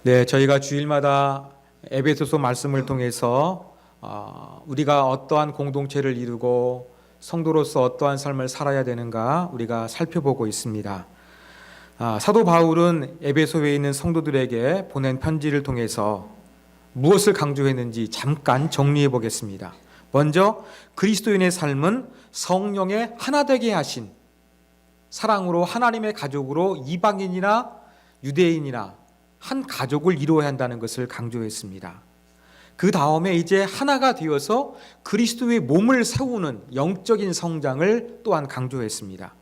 네, 저희가 주일마다 에베소서 말씀을 통해서 우리가 어떠한 공동체를 이루고 성도로서 어떠한 삶을 살아야 되는가 우리가 살펴보고 있습니다. 사도 바울은 에베소에 있는 성도들에게 보낸 편지를 통해서 무엇을 강조했는지 잠깐 정리해 보겠습니다. 먼저 그리스도인의 삶은 성령의 하나 되게 하신 사랑으로 하나님의 가족으로 이방인이나 유대인이나 한 가족을 이루어야 한다는 것을 강조했습니다. 그 다음에 이제 하나가 되어서 그리스도의 몸을 세우는 영적인 성장을 또한 강조했습니다.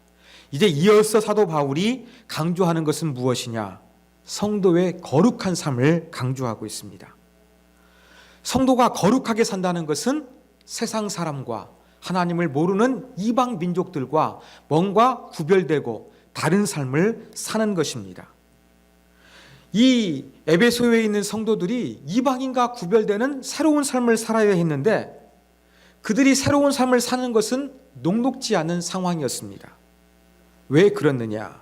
이제 이어서 사도 바울이 강조하는 것은 무엇이냐? 성도의 거룩한 삶을 강조하고 있습니다. 성도가 거룩하게 산다는 것은 세상 사람과 하나님을 모르는 이방 민족들과 뭔가 구별되고 다른 삶을 사는 것입니다. 이 에베소에 있는 성도들이 이방인과 구별되는 새로운 삶을 살아야 했는데 그들이 새로운 삶을 사는 것은 녹록지 않은 상황이었습니다. 왜 그렇느냐?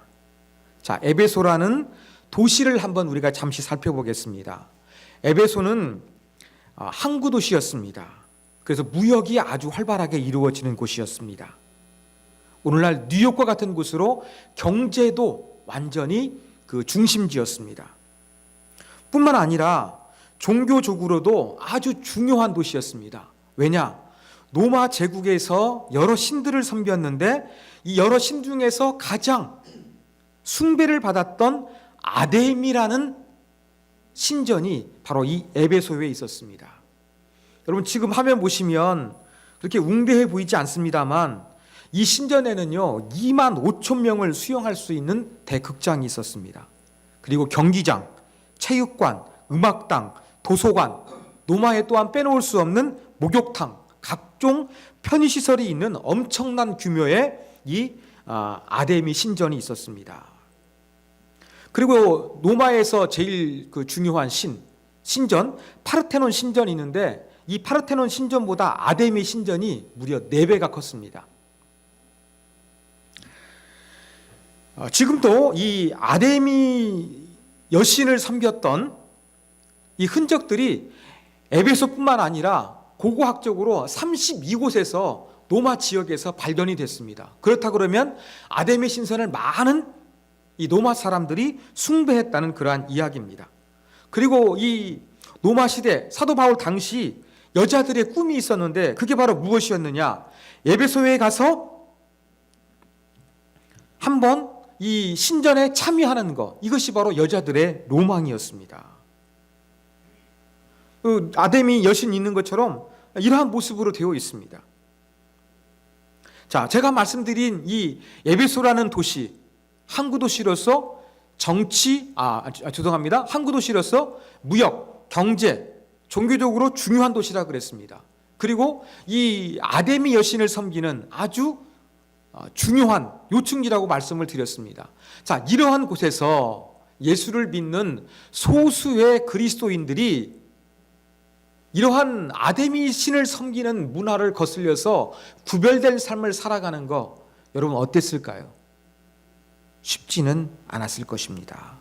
자, 에베소라는 도시를 한번 우리가 잠시 살펴보겠습니다. 에베소는 항구 도시였습니다. 그래서 무역이 아주 활발하게 이루어지는 곳이었습니다. 오늘날 뉴욕과 같은 곳으로 경제도 완전히 그 중심지였습니다. 뿐만 아니라 종교적으로도 아주 중요한 도시였습니다. 왜냐? 로마 제국에서 여러 신들을 섬겼는데 이 여러 신 중에서 가장 숭배를 받았던 아데미라는 신전이 바로 이 에베소에 있었습니다. 여러분 지금 화면 보시면 그렇게 웅대해 보이지 않습니다만 이 신전에는요 2만 5천 명을 수용할 수 있는 대극장이 있었습니다. 그리고 경기장, 체육관, 음악당, 도서관, 로마에 또한 빼놓을 수 없는 목욕탕, 각종 편의시설이 있는 엄청난 규모의 이 아데미 신전이 있었습니다. 그리고 로마에서 제일 그 중요한 신전 파르테논 신전이 있는데 이 파르테논 신전보다 아데미 신전이 무려 4배가 컸습니다. 지금도 이 아데미 여신을 섬겼던 이 흔적들이 에베소뿐만 아니라 고고학적으로 32곳에서 로마 지역에서 발견이 됐습니다. 그렇다 그러면 아데미 신전을 많은 이 로마 사람들이 숭배했다는 그러한 이야기입니다. 그리고 이 로마 시대 사도 바울 당시 여자들의 꿈이 있었는데 그게 바로 무엇이었느냐? 에베소에 가서 한번 이 신전에 참여하는 것, 이것이 바로 여자들의 로망이었습니다. 아데미 여신 있는 것처럼 이러한 모습으로 되어 있습니다. 자, 제가 말씀드린 이 에베소라는 도시, 항구 도시로서 항구 도시로서 무역, 경제, 종교적으로 중요한 도시라 그랬습니다. 그리고 이 아데미 여신을 섬기는 아주 중요한 요충지라고 말씀을 드렸습니다. 자, 이러한 곳에서 예수를 믿는 소수의 그리스도인들이 이러한 아데미 신을 섬기는 문화를 거슬려서 구별된 삶을 살아가는 거 여러분 어땠을까요? 쉽지는 않았을 것입니다.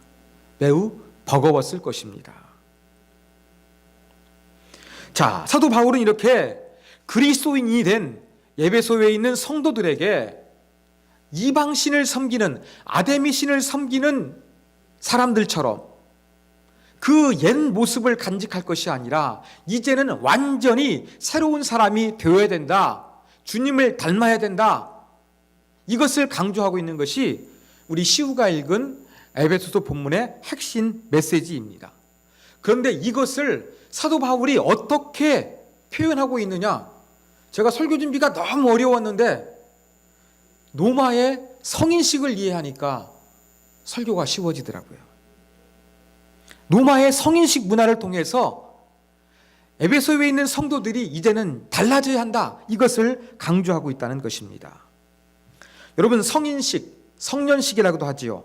매우 버거웠을 것입니다. 자, 사도 바울은 이렇게 그리스도인이 된 에베소에 있는 성도들에게 이방신을 섬기는 아데미 신을 섬기는 사람들처럼 그 옛 모습을 간직할 것이 아니라 이제는 완전히 새로운 사람이 되어야 된다. 주님을 닮아야 된다. 이것을 강조하고 있는 것이 우리 시우가 읽은 에베소서 본문의 핵심 메시지입니다. 그런데 이것을 사도 바울이 어떻게 표현하고 있느냐? 제가 설교 준비가 너무 어려웠는데 로마의 성인식을 이해하니까 설교가 쉬워지더라고요. 로마의 성인식 문화를 통해서 에베소에 있는 성도들이 이제는 달라져야 한다. 이것을 강조하고 있다는 것입니다. 여러분 성인식, 성년식이라고도 하지요.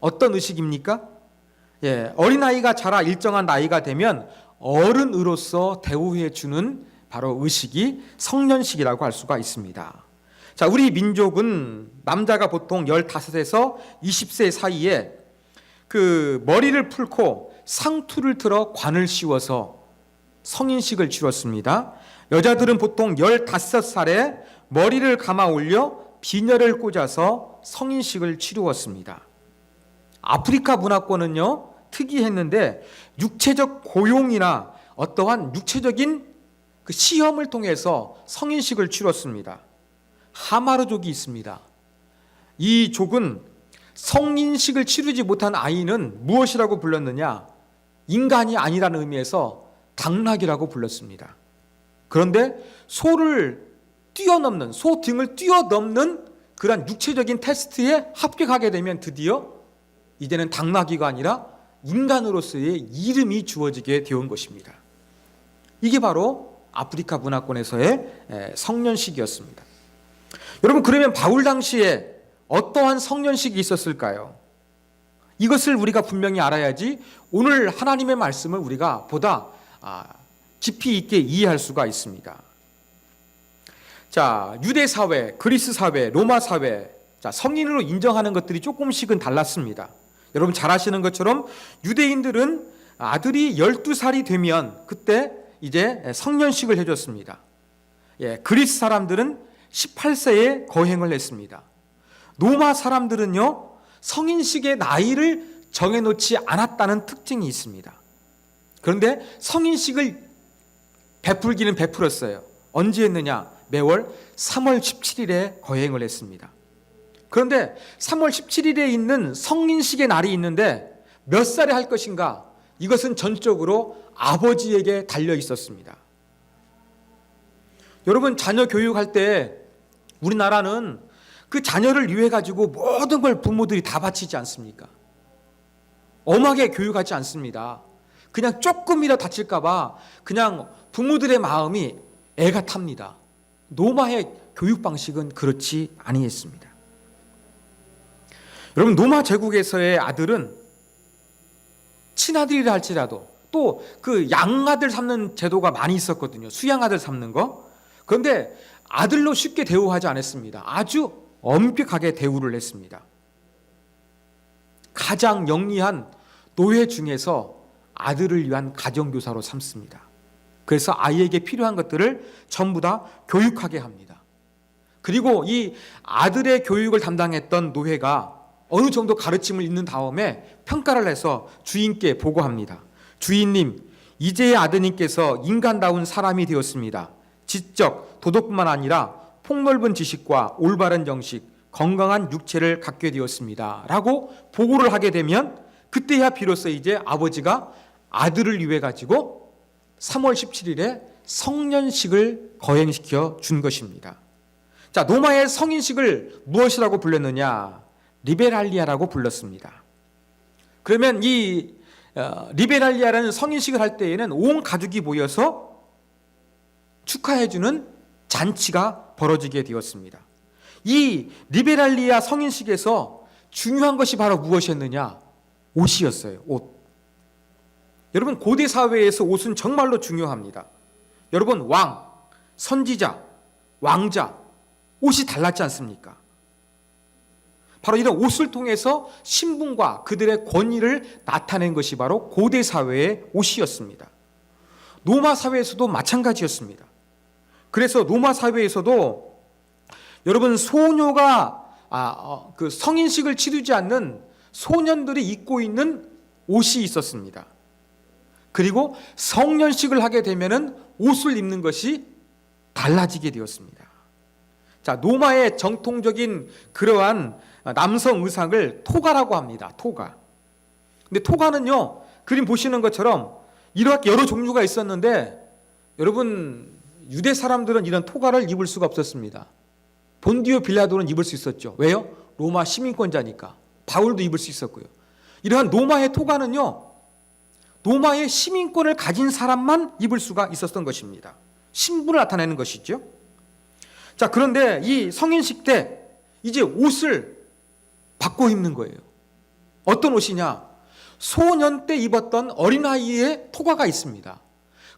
어떤 의식입니까? 어린아이가 자라 일정한 나이가 되면 어른으로서 대우해 주는 바로 의식이 성년식이라고 할 수가 있습니다. 자, 우리 민족은 남자가 보통 15에서 20세 사이에 그 머리를 풀고 상투를 틀어 관을 씌워서 성인식을 치렀습니다. 여자들은 보통 15살에 머리를 감아 올려 비녀를 꽂아서 성인식을 치루었습니다. 아프리카 문화권은요, 특이했는데 육체적 고용이나 어떠한 육체적인 그 시험을 통해서 성인식을 치렀습니다. 하마르족이 있습니다. 이 족은 성인식을 치르지 못한 아이는 무엇이라고 불렀느냐? 인간이 아니라는 의미에서 당나귀라고 불렀습니다. 그런데 소를 뛰어넘는, 소 등을 뛰어넘는 그러한 육체적인 테스트에 합격하게 되면 드디어 이제는 당나귀가 아니라 인간으로서의 이름이 주어지게 되온 것입니다. 이게 바로 아프리카 문화권에서의 성년식이었습니다. 여러분, 그러면 바울 당시에 어떠한 성년식이 있었을까요? 이것을 우리가 분명히 알아야지 오늘 하나님의 말씀을 우리가 보다 깊이 있게 이해할 수가 있습니다. 자, 유대 사회, 그리스 사회, 로마 사회, 자, 성인으로 인정하는 것들이 조금씩은 달랐습니다. 여러분 잘 아시는 것처럼 유대인들은 아들이 12살이 되면 그때 이제 성년식을 해줬습니다. 그리스 사람들은 18세에 거행을 했습니다. 로마 사람들은요, 성인식의 나이를 정해놓지 않았다는 특징이 있습니다. 그런데 성인식을 베풀기는 베풀었어요. 언제 했느냐? 매월 3월 17일에 거행을 했습니다. 그런데 3월 17일에 있는 성인식의 날이 있는데 몇 살에 할 것인가? 이것은 전적으로 아버지에게 달려 있었습니다. 여러분, 자녀 교육할 때 우리나라는 그 자녀를 위해 가지고 모든 걸 부모들이 다 바치지 않습니까? 엄하게 교육하지 않습니다. 그냥 조금이라도 다칠까 봐 그냥 부모들의 마음이 애가 탑니다. 로마의 교육 방식은 그렇지 아니했습니다. 여러분, 로마 제국에서의 아들은 친아들이라 할지라도 또 그 양아들 삼는 제도가 많이 있었거든요. 수양아들 삼는 거. 그런데 아들로 쉽게 대우하지 않았습니다. 아주 엄격하게 대우를 했습니다. 가장 영리한 노예 중에서 아들을 위한 가정교사로 삼습니다. 그래서 아이에게 필요한 것들을 전부 다 교육하게 합니다. 그리고 이 아들의 교육을 담당했던 노예가 어느 정도 가르침을 있는 다음에 평가를 해서 주인께 보고합니다. 주인님, 이제의 아드님께서 인간다운 사람이 되었습니다. 지적, 도덕뿐만 아니라 폭넓은 지식과 올바른 정식, 건강한 육체를 갖게 되었습니다. 라고 보고를 하게 되면 그때야 비로소 이제 아버지가 아들을 위해 가지고 3월 17일에 성년식을 거행시켜 준 것입니다. 자, 로마의 성인식을 무엇이라고 불렀느냐? 리베랄리아라고 불렀습니다. 그러면 이 리베랄리아라는 성인식을 할 때에는 온 가족이 모여서 축하해주는 잔치가 벌어지게 되었습니다. 이 리베랄리아 성인식에서 중요한 것이 바로 무엇이었느냐? 옷이었어요. 옷. 여러분, 고대 사회에서 옷은 정말로 중요합니다. 여러분, 왕, 선지자, 왕자, 옷이 달랐지 않습니까? 바로 이런 옷을 통해서 신분과 그들의 권위를 나타낸 것이 바로 고대 사회의 옷이었습니다. 로마 사회에서도 마찬가지였습니다. 그래서 로마 사회에서도 여러분, 소녀가 그 성인식을 치르지 않는 소년들이 입고 있는 옷이 있었습니다. 그리고 성년식을 하게 되면은 옷을 입는 것이 달라지게 되었습니다. 자, 로마의 정통적인 그러한 남성 의상을 토가라고 합니다. 토가. 근데 토가는요, 그림 보시는 것처럼 이렇게 여러 종류가 있었는데 여러분, 유대 사람들은 이런 토가를 입을 수가 없었습니다. 본디오 빌라도는 입을 수 있었죠. 왜요? 로마 시민권자니까. 바울도 입을 수 있었고요. 이러한 로마의 토가는요, 로마의 시민권을 가진 사람만 입을 수가 있었던 것입니다. 신분을 나타내는 것이죠. 자, 그런데 이 성인식 때 이제 옷을 바꿔 입는 거예요. 어떤 옷이냐? 소년 때 입었던 어린아이의 토가가 있습니다.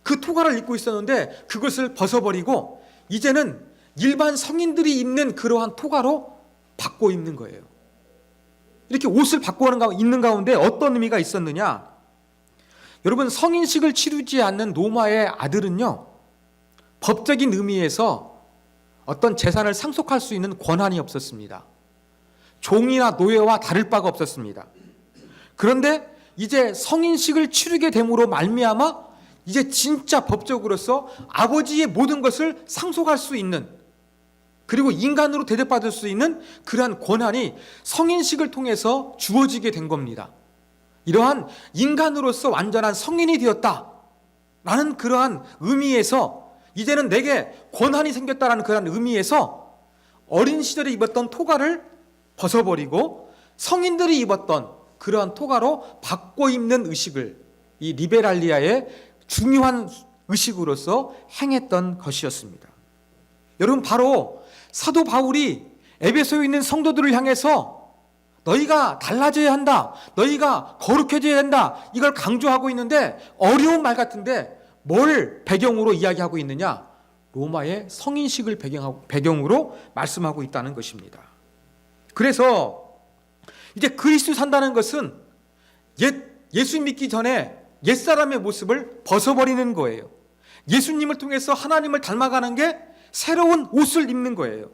그 토가를 입고 있었는데 그것을 벗어버리고 이제는 일반 성인들이 입는 그러한 토가로 바꿔 입는 거예요. 이렇게 옷을 바꿔 있는 가운데 어떤 의미가 있었느냐? 여러분, 성인식을 치르지 않는 노마의 아들은요, 법적인 의미에서 어떤 재산을 상속할 수 있는 권한이 없었습니다. 종이나 노예와 다를 바가 없었습니다. 그런데 이제 성인식을 치르게 됨으로 말미암아 이제 진짜 법적으로서 아버지의 모든 것을 상속할 수 있는, 그리고 인간으로 대접받을 수 있는 그러한 권한이 성인식을 통해서 주어지게 된 겁니다. 이러한 인간으로서 완전한 성인이 되었다라는 그러한 의미에서 이제는 내게 권한이 생겼다라는 그러한 의미에서 어린 시절에 입었던 토가를 벗어버리고 성인들이 입었던 그러한 토가로 바꿔 입는 의식을 이 리베랄리아의 중요한 의식으로서 행했던 것이었습니다. 여러분, 바로 사도 바울이 에베소에 있는 성도들을 향해서 너희가 달라져야 한다, 너희가 거룩해져야 한다, 이걸 강조하고 있는데 어려운 말 같은데 뭘 배경으로 이야기하고 있느냐? 로마의 성인식을 배경으로 말씀하고 있다는 것입니다. 그래서 이제 그리스도 산다는 것은 예수 믿기 전에 옛사람의 모습을 벗어버리는 거예요. 예수님을 통해서 하나님을 닮아가는 게 새로운 옷을 입는 거예요.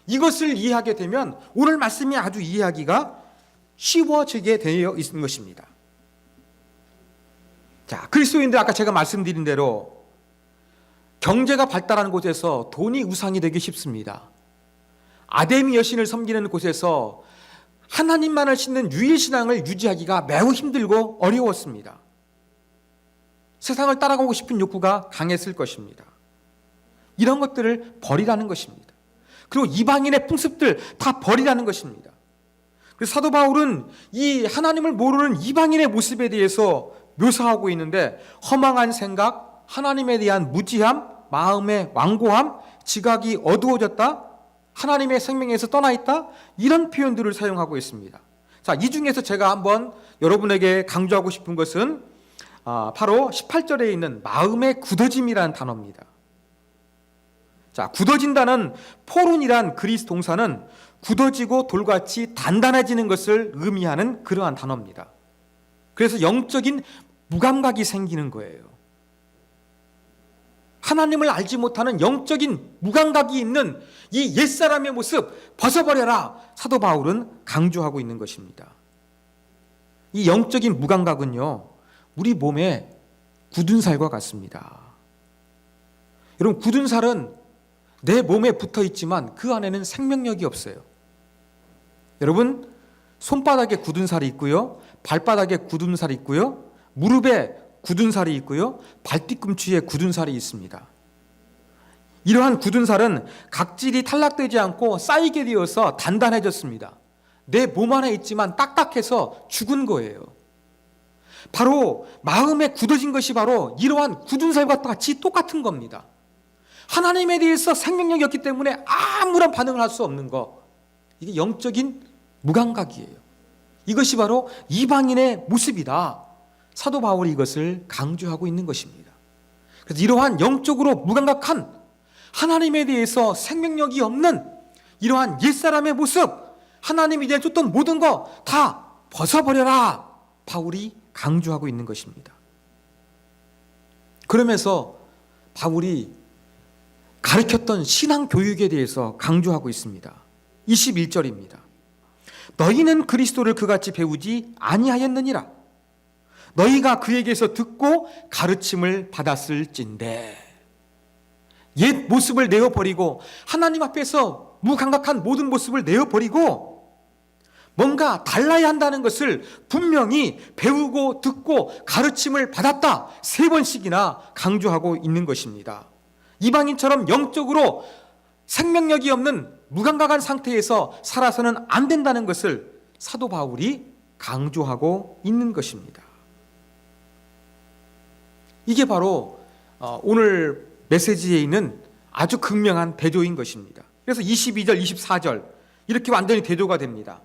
이것을 이해하게 되면 오늘 말씀이 아주 이해하기가 쉬워지게 되어 있는 것입니다. 자, 그리스도인들 아까 제가 말씀드린 대로 경제가 발달하는 곳에서 돈이 우상이 되기 쉽습니다. 아데미 여신을 섬기는 곳에서 하나님만을 신는 유일신앙을 유지하기가 매우 힘들고 어려웠습니다. 세상을 따라가고 싶은 욕구가 강했을 것입니다. 이런 것들을 버리라는 것입니다. 그리고 이방인의 풍습들 다 버리라는 것입니다. 그래서 사도 바울은 이 하나님을 모르는 이방인의 모습에 대해서 묘사하고 있는데 허망한 생각, 하나님에 대한 무지함, 마음의 완고함, 지각이 어두워졌다, 하나님의 생명에서 떠나 있다, 이런 표현들을 사용하고 있습니다. 자, 이 중에서 제가 한번 여러분에게 강조하고 싶은 것은 바로 18절에 있는 마음의 굳어짐이라는 단어입니다. 자, 굳어진다는 포룬이란 그리스 동사는 굳어지고 돌같이 단단해지는 것을 의미하는 그러한 단어입니다. 그래서 영적인 무감각이 생기는 거예요. 하나님을 알지 못하는 영적인 무감각이 있는 이 옛사람의 모습 벗어버려라, 사도 바울은 강조하고 있는 것입니다. 이 영적인 무감각은요, 우리 몸에 굳은 살과 같습니다. 여러분, 굳은 살은 내 몸에 붙어 있지만 그 안에는 생명력이 없어요. 여러분, 손바닥에 굳은 살이 있고요, 발바닥에 굳은 살이 있고요, 무릎에 굳은 살이 있고요, 발뒤꿈치에 굳은 살이 있습니다. 이러한 굳은 살은 각질이 탈락되지 않고 쌓이게 되어서 단단해졌습니다. 내 몸 안에 있지만 딱딱해서 죽은 거예요. 바로 마음에 굳어진 것이 바로 이러한 굳은 살과 같이 똑같은 겁니다. 하나님에 대해서 생명력이 없기 때문에 아무런 반응을 할 수 없는 것, 이게 영적인 무감각이에요. 이것이 바로 이방인의 모습이다. 사도 바울이 이것을 강조하고 있는 것입니다. 그래서 이러한 영적으로 무감각한, 하나님에 대해서 생명력이 없는 이러한 옛사람의 모습, 하나님이 이제 줬던 모든 거 다 벗어버려라, 바울이 강조하고 있는 것입니다. 그러면서 바울이 가르쳤던 신앙 교육에 대해서 강조하고 있습니다. 21절입니다. 너희는 그리스도를 그같이 배우지 아니하였느니라. 너희가 그에게서 듣고 가르침을 받았을진대. 옛 모습을 내어버리고 하나님 앞에서 무감각한 모든 모습을 내어버리고 뭔가 달라야 한다는 것을 분명히 배우고 듣고 가르침을 받았다, 3번씩이나 강조하고 있는 것입니다. 이방인처럼 영적으로 생명력이 없는 무감각한 상태에서 살아서는 안 된다는 것을 사도 바울이 강조하고 있는 것입니다. 이게 바로 오늘 메시지에 있는 아주 극명한 대조인 것입니다. 그래서 22절, 24절 이렇게 완전히 대조가 됩니다.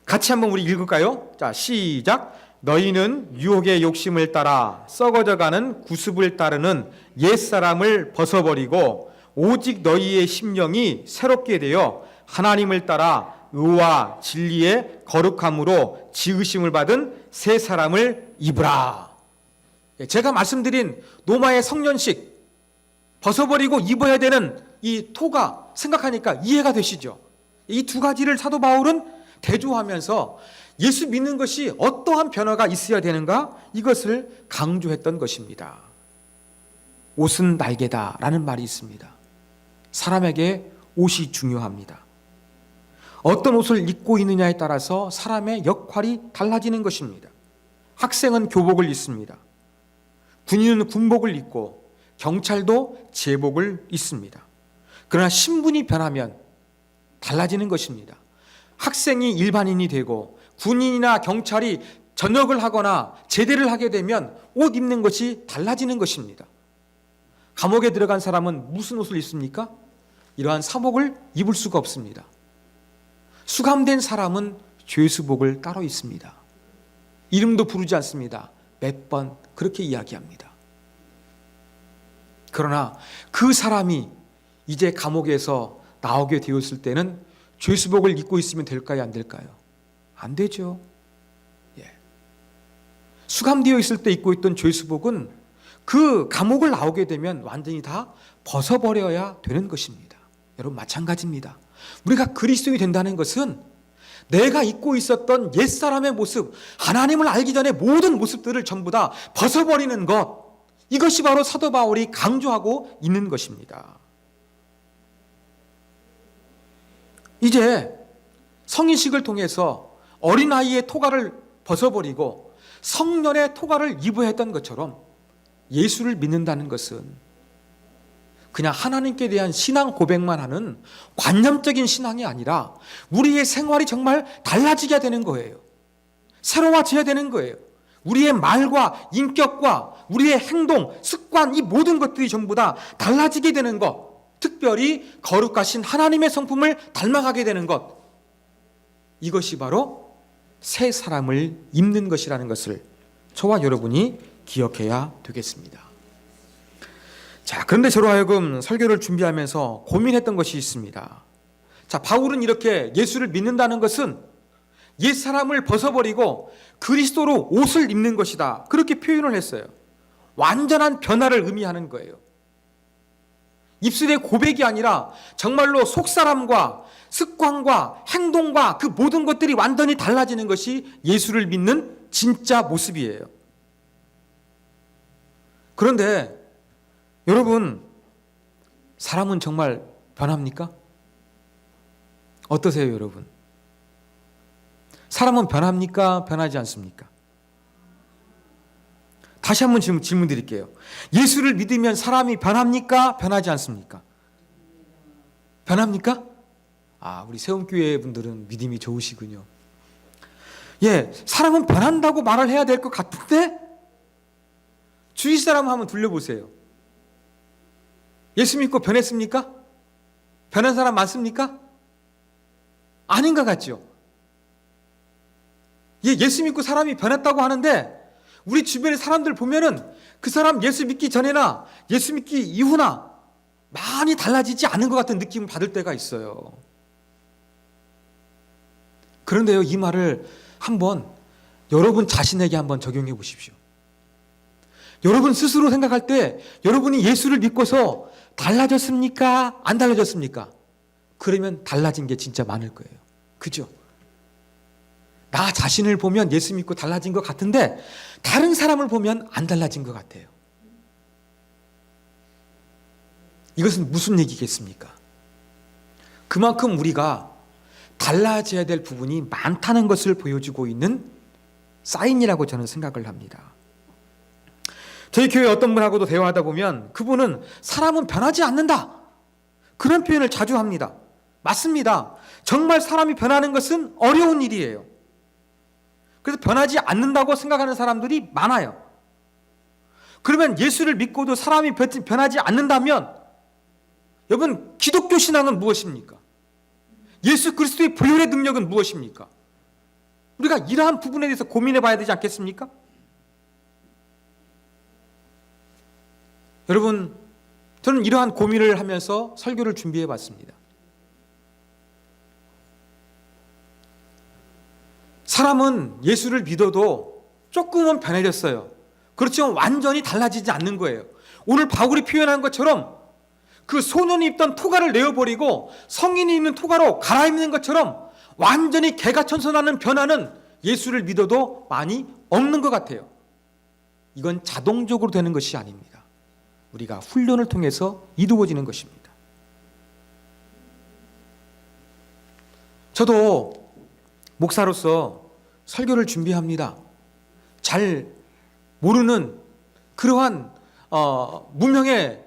같이 한번 우리 읽을까요? 자, 시작. 너희는 유혹의 욕심을 따라 썩어져가는 구습을 따르는 옛사람을 벗어버리고 오직 너희의 심령이 새롭게 되어 하나님을 따라 의와 진리의 거룩함으로 지으심을 받은 새 사람을 입으라. 제가 말씀드린 노마의 성년식 벗어버리고 입어야 되는 이 토가 생각하니까 이해가 되시죠? 이 두 가지를 사도 바울은 대조하면서 예수 믿는 것이 어떠한 변화가 있어야 되는가? 이것을 강조했던 것입니다. 옷은 날개다라는 말이 있습니다. 사람에게 옷이 중요합니다. 어떤 옷을 입고 있느냐에 따라서 사람의 역할이 달라지는 것입니다. 학생은 교복을 입습니다. 군인은 군복을 입고 경찰도 제복을 입습니다. 그러나 신분이 변하면 달라지는 것입니다. 학생이 일반인이 되고 군인이나 경찰이 전역을 하거나 제대를 하게 되면 옷 입는 것이 달라지는 것입니다. 감옥에 들어간 사람은 무슨 옷을 입습니까? 이러한 사복을 입을 수가 없습니다. 수감된 사람은 죄수복을 따로 입습니다. 이름도 부르지 않습니다. 몇 번 그렇게 이야기합니다. 그러나 그 사람이 이제 감옥에서 나오게 되었을 때는 죄수복을 입고 있으면 될까요? 안 될까요? 안 되죠. 수감되어 있을 때 입고 있던 죄수복은 그 감옥을 나오게 되면 완전히 다 벗어버려야 되는 것입니다. 여러분 마찬가지입니다. 우리가 그리스도인이 된다는 것은 내가 입고 있었던 옛사람의 모습, 하나님을 알기 전에 모든 모습들을 전부 다 벗어버리는 것, 이것이 바로 사도 바울이 강조하고 있는 것입니다. 이제 성인식을 통해서 어린아이의 토가를 벗어버리고 성년의 토가를 입어야 했던 것처럼 예수를 믿는다는 것은 그냥 하나님께 대한 신앙 고백만 하는 관념적인 신앙이 아니라 우리의 생활이 정말 달라지게 되는 거예요. 새로워져야 되는 거예요. 우리의 말과 인격과 우리의 행동, 습관, 이 모든 것들이 전부 다 달라지게 되는 것, 특별히 거룩하신 하나님의 성품을 닮아가게 되는 것, 이것이 바로 새 사람을 입는 것이라는 것을 저와 여러분이 기억해야 되겠습니다. 자, 그런데 저로 하여금 설교를 준비하면서 고민했던 것이 있습니다. 자, 바울은 이렇게 예수를 믿는다는 것은 옛 사람을 벗어버리고 그리스도로 옷을 입는 것이다, 그렇게 표현을 했어요. 완전한 변화를 의미하는 거예요. 입술의 고백이 아니라 정말로 속사람과 습관과 행동과 그 모든 것들이 완전히 달라지는 것이 예수를 믿는 진짜 모습이에요. 그런데 여러분, 사람은 정말 변합니까? 어떠세요, 여러분? 사람은 변합니까? 변하지 않습니까? 다시 한번 질문 드릴게요. 예수를 믿으면 사람이 변합니까? 변하지 않습니까? 변합니까? 아, 우리 세움교회 분들은 믿음이 좋으시군요. 사람은 변한다고 말을 해야 될 것 같은데 주위 사람 한번 둘러보세요. 예수 믿고 변했습니까? 변한 사람 많습니까? 아닌 것 같죠? 예수 믿고 사람이 변했다고 하는데 우리 주변의 사람들 보면은 그 사람 예수 믿기 전에나 예수 믿기 이후나 많이 달라지지 않은 것 같은 느낌을 받을 때가 있어요. 그런데요, 이 말을 한번 여러분 자신에게 한번 적용해 보십시오. 여러분 스스로 생각할 때 여러분이 예수를 믿고서 달라졌습니까? 안 달라졌습니까? 그러면 달라진 게 진짜 많을 거예요. 그죠? 나 자신을 보면 예수 믿고 달라진 것 같은데 다른 사람을 보면 안 달라진 것 같아요. 이것은 무슨 얘기겠습니까? 그만큼 우리가 달라져야 될 부분이 많다는 것을 보여주고 있는 사인이라고 저는 생각을 합니다. 저희 교회 어떤 분하고도 대화하다 보면 그분은 사람은 변하지 않는다, 그런 표현을 자주 합니다. 맞습니다. 정말 사람이 변하는 것은 어려운 일이에요. 그래서 변하지 않는다고 생각하는 사람들이 많아요. 그러면 예수를 믿고도 사람이 변하지 않는다면 여러분, 기독교 신앙은 무엇입니까? 예수 그리스도의 보혈의 능력은 무엇입니까? 우리가 이러한 부분에 대해서 고민해 봐야 되지 않겠습니까? 여러분, 저는 이러한 고민을 하면서 설교를 준비해 봤습니다. 사람은 예수를 믿어도 조금은 변해졌어요. 그렇지만 완전히 달라지지 않는 거예요. 오늘 바울이 표현한 것처럼 그 소년이 입던 토가를 내어버리고 성인이 입는 토가로 갈아입는 것처럼 완전히 개가천선하는 변화는 예수를 믿어도 많이 없는 것 같아요. 이건 자동적으로 되는 것이 아닙니다. 우리가 훈련을 통해서 이루어지는 것입니다. 저도 목사로서 설교를 준비합니다. 잘 모르는 그러한 무명의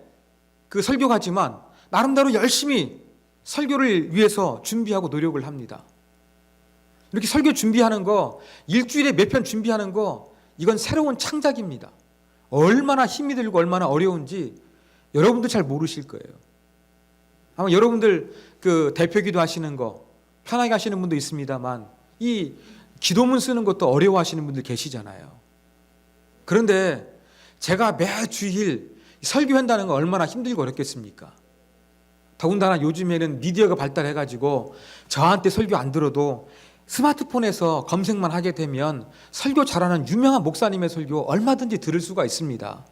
그 설교가지만 나름대로 열심히 설교를 위해서 준비하고 노력을 합니다. 이렇게 설교 준비하는 거, 일주일에 몇 편 준비하는 거, 이건 새로운 창작입니다. 얼마나 힘이 들고 얼마나 어려운지 여러분도 잘 모르실 거예요. 아마 여러분들 그 대표기도 하시는 거 편하게 하시는 분도 있습니다만 이 기도문 쓰는 것도 어려워하시는 분들 계시잖아요. 그런데 제가 매 주일 설교한다는 거 얼마나 힘들고 어렵겠습니까? 더군다나 요즘에는 미디어가 발달해가지고 저한테 설교 안 들어도 스마트폰에서 검색만 하게 되면 설교 잘하는 유명한 목사님의 설교 얼마든지 들을 수가 있습니다.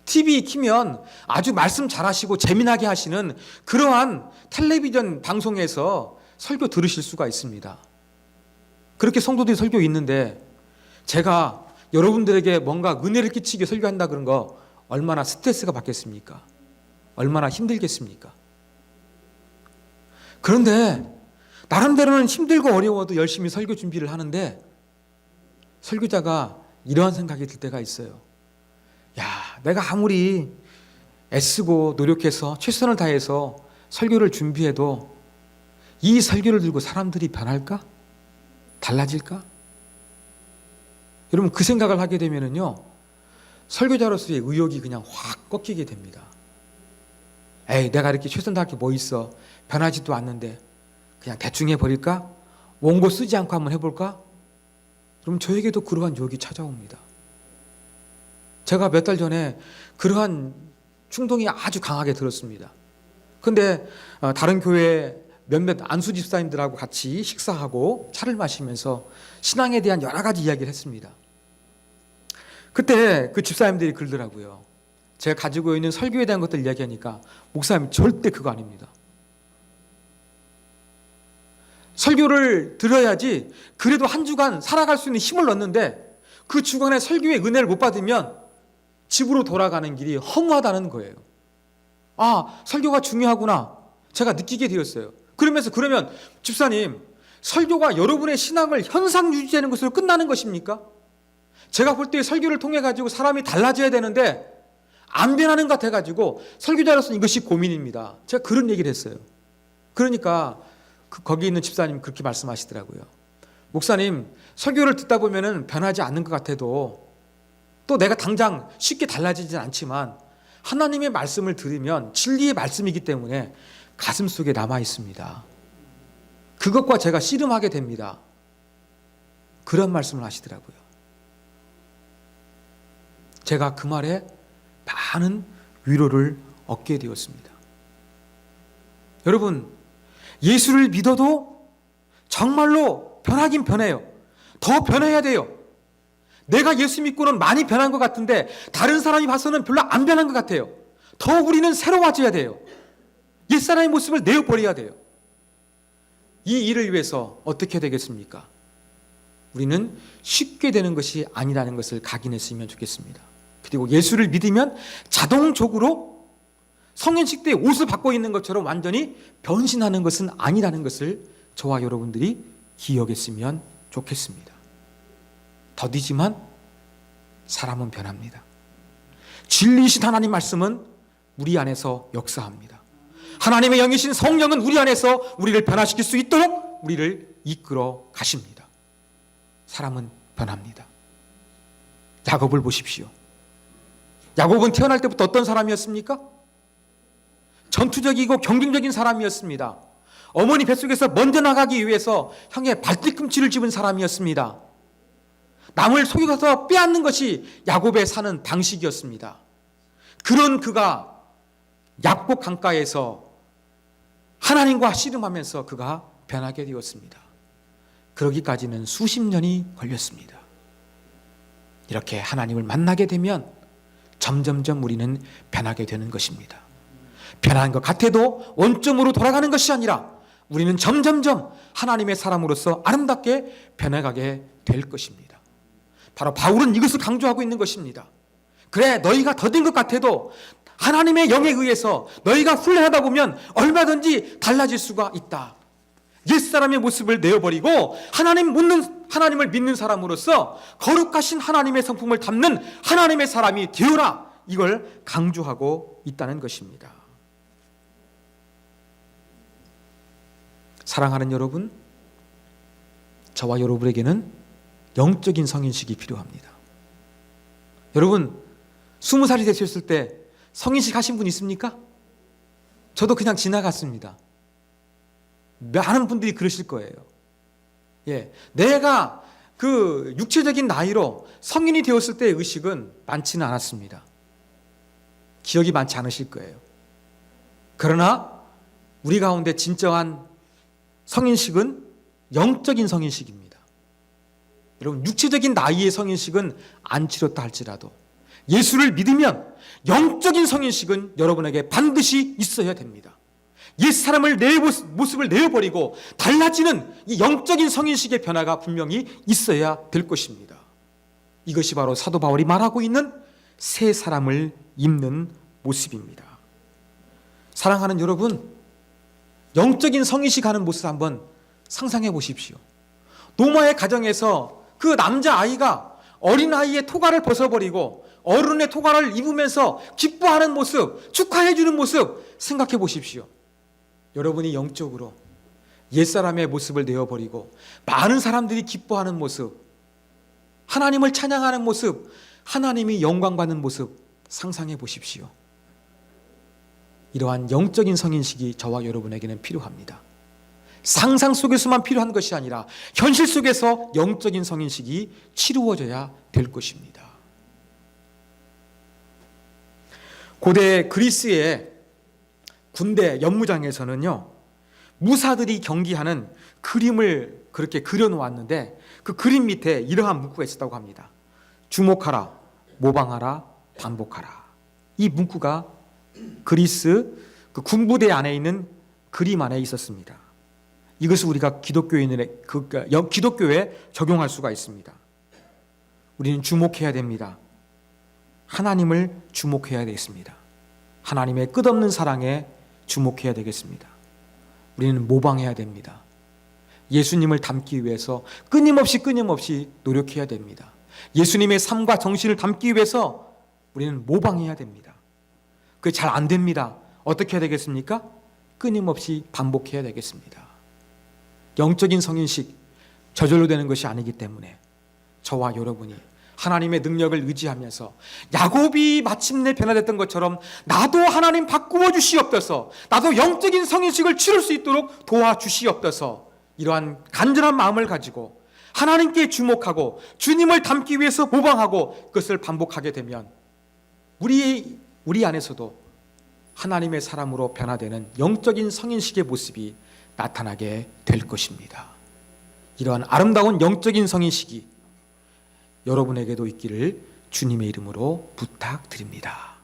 TV 키면 아주 말씀 잘하시고 재미나게 하시는 그러한 텔레비전 방송에서 설교 들으실 수가 있습니다. 그렇게 성도들이 설교 있는데 제가 여러분들에게 뭔가 은혜를 끼치게 설교한다 그런 거 얼마나 스트레스가 받겠습니까? 얼마나 힘들겠습니까? 그런데 나름대로는 힘들고 어려워도 열심히 설교 준비를 하는데 설교자가 이러한 생각이 들 때가 있어요. 야, 내가 아무리 애쓰고 노력해서 최선을 다해서 설교를 준비해도 이 설교를 들고 사람들이 변할까? 달라질까? 여러분 그 생각을 하게 되면은요 설교자로서의 의욕이 그냥 확 꺾이게 됩니다. 에이, 내가 이렇게 최선 다할 게 뭐 있어? 변하지도 않는데 그냥 대충 해버릴까? 원고 쓰지 않고 한번 해볼까? 그럼 저에게도 그러한 유혹이 찾아옵니다. 제가 몇 달 전에 그러한 충동이 아주 강하게 들었습니다. 근데 다른 교회 몇몇 안수 집사님들하고 같이 식사하고 차를 마시면서 신앙에 대한 여러 가지 이야기를 했습니다. 그때 그 집사님들이 그러더라고요. 제가 가지고 있는 설교에 대한 것들 이야기하니까 목사님 절대 그거 아닙니다. 설교를 들어야지 그래도 한 주간 살아갈 수 있는 힘을 얻는데 그 주간에 설교의 은혜를 못 받으면 집으로 돌아가는 길이 허무하다는 거예요. 아, 설교가 중요하구나 제가 느끼게 되었어요. 그러면 집사님 설교가 여러분의 신앙을 현상 유지하는 것으로 끝나는 것입니까? 제가 볼 때 설교를 통해 가지고 사람이 달라져야 되는데 안 변하는 것 같아 가지고 설교자로서는 이것이 고민입니다. 제가 그런 얘기를 했어요. 그러니까 거기 있는 집사님 그렇게 말씀하시더라고요. 목사님 설교를 듣다 보면은 변하지 않는 것 같아도 또 내가 당장 쉽게 달라지진 않지만 하나님의 말씀을 들으면 진리의 말씀이기 때문에 가슴 속에 남아 있습니다. 그것과 제가 씨름하게 됩니다. 그런 말씀을 하시더라고요. 제가 그 말에 많은 위로를 얻게 되었습니다. 여러분, 예수를 믿어도 정말로 변하긴 변해요. 더 변해야 돼요. 내가 예수 믿고는 많이 변한 것 같은데 다른 사람이 봐서는 별로 안 변한 것 같아요. 더 우리는 새로워져야 돼요. 옛사람의 모습을 내어버려야 돼요. 이 일을 위해서 어떻게 되겠습니까? 우리는 쉽게 되는 것이 아니라는 것을 각인했으면 좋겠습니다. 그리고 예수를 믿으면 자동적으로 성년식 때 옷을 바꿔 입는 것처럼 완전히 변신하는 것은 아니라는 것을 저와 여러분들이 기억했으면 좋겠습니다. 더디지만 사람은 변합니다. 진리이신 하나님 말씀은 우리 안에서 역사합니다. 하나님의 영이신 성령은 우리 안에서 우리를 변화시킬 수 있도록 우리를 이끌어 가십니다. 사람은 변합니다. 야곱을 보십시오. 야곱은 태어날 때부터 어떤 사람이었습니까? 전투적이고 경쟁적인 사람이었습니다. 어머니 뱃속에서 먼저 나가기 위해서 형의 발뒤꿈치를 집은 사람이었습니다. 남을 속여서 빼앗는 것이 야곱의 사는 방식이었습니다. 그런 그가 약복 강가에서 하나님과 씨름하면서 그가 변하게 되었습니다. 그러기까지는 수십 년이 걸렸습니다. 이렇게 하나님을 만나게 되면 점점점 우리는 변하게 되는 것입니다. 변한 것 같아도 원점으로 돌아가는 것이 아니라 우리는 점점점 하나님의 사람으로서 아름답게 변해가게 될 것입니다. 바로 바울은 이것을 강조하고 있는 것입니다. 그래, 너희가 더딘 것 같아도 하나님의 영에 의해서 너희가 훈련하다 보면 얼마든지 달라질 수가 있다. 옛사람의 모습을 내어버리고 하나님을 믿는 사람으로서 거룩하신 하나님의 성품을 담는 하나님의 사람이 되어라. 이걸 강조하고 있다는 것입니다. 사랑하는 여러분, 저와 여러분에게는 영적인 성인식이 필요합니다. 여러분, 20살이 되셨을 때 성인식 하신 분 있습니까? 저도 그냥 지나갔습니다. 많은 분들이 그러실 거예요. 예, 내가 그 육체적인 나이로 성인이 되었을 때의 의식은 많지는 않았습니다. 기억이 많지 않으실 거예요. 그러나 우리 가운데 진정한 성인식은 영적인 성인식입니다. 여러분, 육체적인 나이의 성인식은 안 치렀다 할지라도 예수를 믿으면 영적인 성인식은 여러분에게 반드시 있어야 됩니다. 옛사람을 모습을 내어버리고 달라지는 이 영적인 성인식의 변화가 분명히 있어야 될 것입니다. 이것이 바로 사도 바울이 말하고 있는 새 사람을 입는 모습입니다. 사랑하는 여러분, 영적인 성인식 하는 모습 한번 상상해 보십시오. 노마의 가정에서 그 남자아이가 어린아이의 토가를 벗어버리고 어른의 토가를 입으면서 기뻐하는 모습, 축하해 주는 모습 생각해 보십시오. 여러분이 영적으로 옛사람의 모습을 내어버리고 많은 사람들이 기뻐하는 모습, 하나님을 찬양하는 모습, 하나님이 영광받는 모습 상상해 보십시오. 이러한 영적인 성인식이 저와 여러분에게는 필요합니다. 상상 속에서만 필요한 것이 아니라 현실 속에서 영적인 성인식이 치루어져야 될 것입니다. 고대 그리스의 군대 연무장에서는요, 무사들이 경기하는 그림을 그렇게 그려놓았는데 그 그림 밑에 이러한 문구가 있었다고 합니다. 주목하라, 모방하라, 반복하라. 이 문구가 그리스 그 군부대 안에 있는 그림 안에 있었습니다. 이것을 우리가 기독교에 적용할 수가 있습니다. 우리는 주목해야 됩니다. 하나님을 주목해야 되겠습니다. 하나님의 끝없는 사랑에 주목해야 되겠습니다. 우리는 모방해야 됩니다. 예수님을 닮기 위해서 끊임없이 노력해야 됩니다. 예수님의 삶과 정신을 담기 위해서 우리는 모방해야 됩니다. 그게 잘 안 됩니다. 어떻게 해야 되겠습니까? 끊임없이 반복해야 되겠습니다. 영적인 성인식 저절로 되는 것이 아니기 때문에 저와 여러분이 하나님의 능력을 의지하면서 야곱이 마침내 변화됐던 것처럼 나도 하나님 바꾸어 주시옵소서, 나도 영적인 성인식을 치를 수 있도록 도와주시옵소서, 이러한 간절한 마음을 가지고 하나님께 주목하고 주님을 닮기 위해서 모방하고 그것을 반복하게 되면 우리 안에서도 하나님의 사람으로 변화되는 영적인 성인식의 모습이 나타나게 될 것입니다. 이러한 아름다운 영적인 성인식이 여러분에게도 있기를 주님의 이름으로 부탁드립니다.